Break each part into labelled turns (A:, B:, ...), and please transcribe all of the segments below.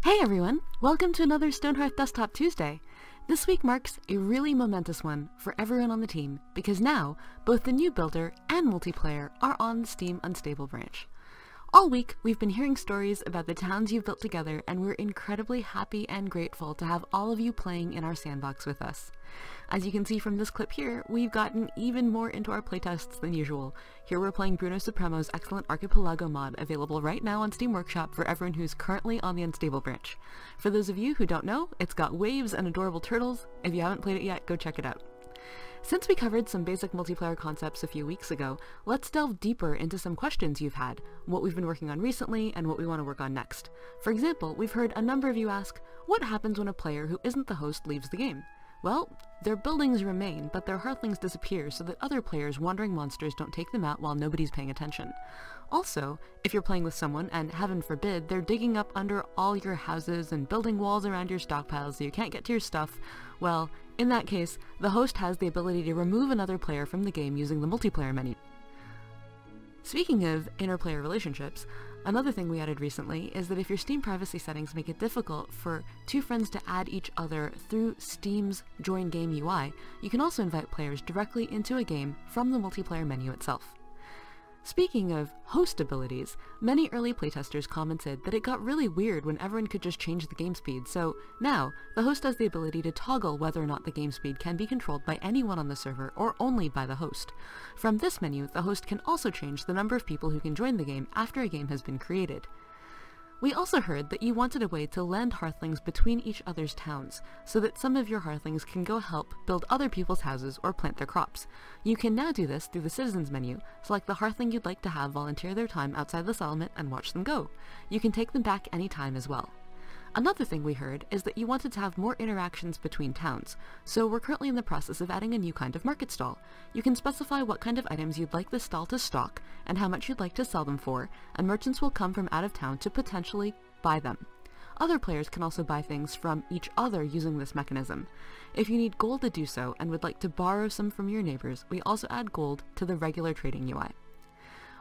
A: Hey everyone! Welcome to another Stonehearth Desktop Tuesday! This week marks a really momentous one for everyone on the team, because now, both the new builder and multiplayer are on the Steam Unstable branch. All week, we've been hearing stories about the towns you've built together, and we're incredibly happy and grateful to have all of you playing in our sandbox with us. As you can see from this clip here, we've gotten even more into our playtests than usual. Here we're playing Bruno Supremo's excellent Archipelago mod, available right now on Steam Workshop for everyone who's currently on the Unstable branch. For those of you who don't know, it's got waves and adorable turtles. If you haven't played it yet, go check it out. Since we covered some basic multiplayer concepts a few weeks ago, let's delve deeper into some questions you've had, what we've been working on recently, and what we want to work on next. For example, we've heard a number of you ask, what happens when a player who isn't the host leaves the game? Well, their buildings remain, but their hearthlings disappear so that other players' wandering monsters don't take them out while nobody's paying attention. Also, if you're playing with someone, and heaven forbid, they're digging up under all your houses and building walls around your stockpiles so you can't get to your stuff, well, in that case, the host has the ability to remove another player from the game using the multiplayer menu. Speaking of interplayer relationships, another thing we added recently is that if your Steam privacy settings make it difficult for two friends to add each other through Steam's Join Game UI, you can also invite players directly into a game from the multiplayer menu itself. Speaking of host abilities, many early playtesters commented that it got really weird when everyone could just change the game speed, so now the host has the ability to toggle whether or not the game speed can be controlled by anyone on the server or only by the host. From this menu, the host can also change the number of people who can join the game after a game has been created. We also heard that you wanted a way to lend hearthlings between each other's towns, so that some of your hearthlings can go help build other people's houses or plant their crops. You can now do this through the Citizens menu. Select the hearthling you'd like to have volunteer their time outside the settlement and watch them go. You can take them back anytime as well. Another thing we heard is that you wanted to have more interactions between towns, so we're currently in the process of adding a new kind of market stall. You can specify what kind of items you'd like the stall to stock and how much you'd like to sell them for, and merchants will come from out of town to potentially buy them. Other players can also buy things from each other using this mechanism. If you need gold to do so and would like to borrow some from your neighbors, we also add gold to the regular trading UI.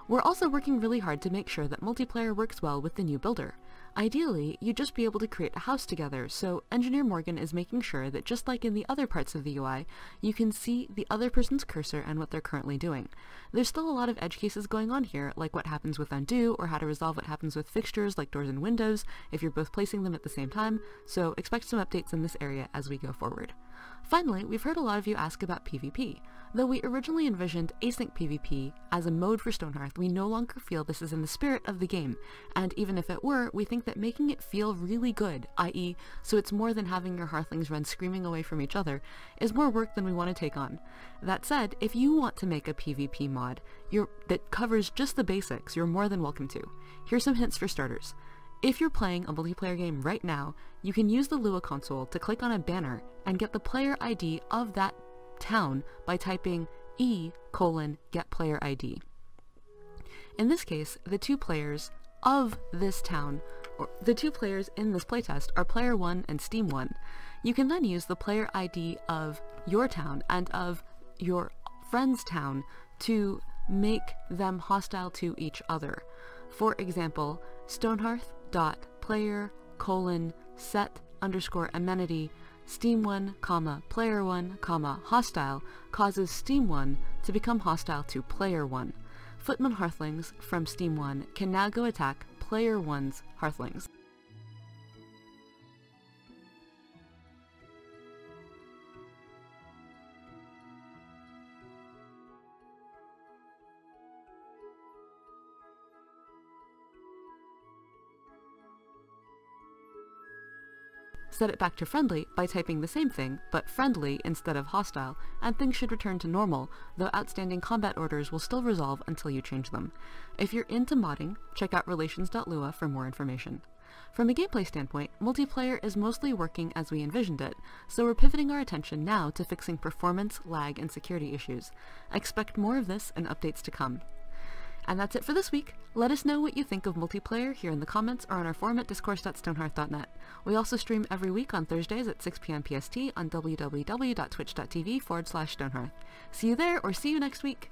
A: We're also working really hard to make sure that multiplayer works well with the new builder. Ideally, you'd just be able to create a house together, so Engineer Morgan is making sure that just like in the other parts of the UI, you can see the other person's cursor and what they're currently doing. There's still a lot of edge cases going on here, like what happens with undo, or how to resolve what happens with fixtures like doors and windows if you're both placing them at the same time, so expect some updates in this area as we go forward. Finally, we've heard a lot of you ask about PvP. Though we originally envisioned async PvP as a mode for Stonehearth, we no longer feel this is in the spirit of the game, and even if it were, we think that making it feel really good, i.e. so it's more than having your hearthlings run screaming away from each other, is more work than we want to take on. That said, if you want to make a PvP mod that covers just the basics, you're more than welcome to. Here's some hints for starters. If you're playing a multiplayer game right now, you can use the Lua console to click on a banner and get the player ID of that town by typing E:"get player ID. In this case, the two players of this town, or the two players in this playtest, are Player 1 and Steam 1. You can then use the player ID of your town and of your friend's town to make them hostile to each other. For example, Stonehearth.player:set_amenity Steam1, player1, hostile causes Steam1 to become hostile to player1. Footman hearthlings from Steam1 can now go attack player1's hearthlings. Set it back to friendly by typing the same thing, but friendly instead of hostile, and things should return to normal, though outstanding combat orders will still resolve until you change them. If you're into modding, check out relations.lua for more information. From a gameplay standpoint, multiplayer is mostly working as we envisioned it, so we're pivoting our attention now to fixing performance, lag, and security issues. Expect more of this and updates to come. And that's it for this week. Let us know what you think of multiplayer here in the comments or on our forum at discourse.stonehearth.net. We also stream every week on Thursdays at 6 p.m. PST on www.twitch.tv/Stonehearth. See you there, or see you next week!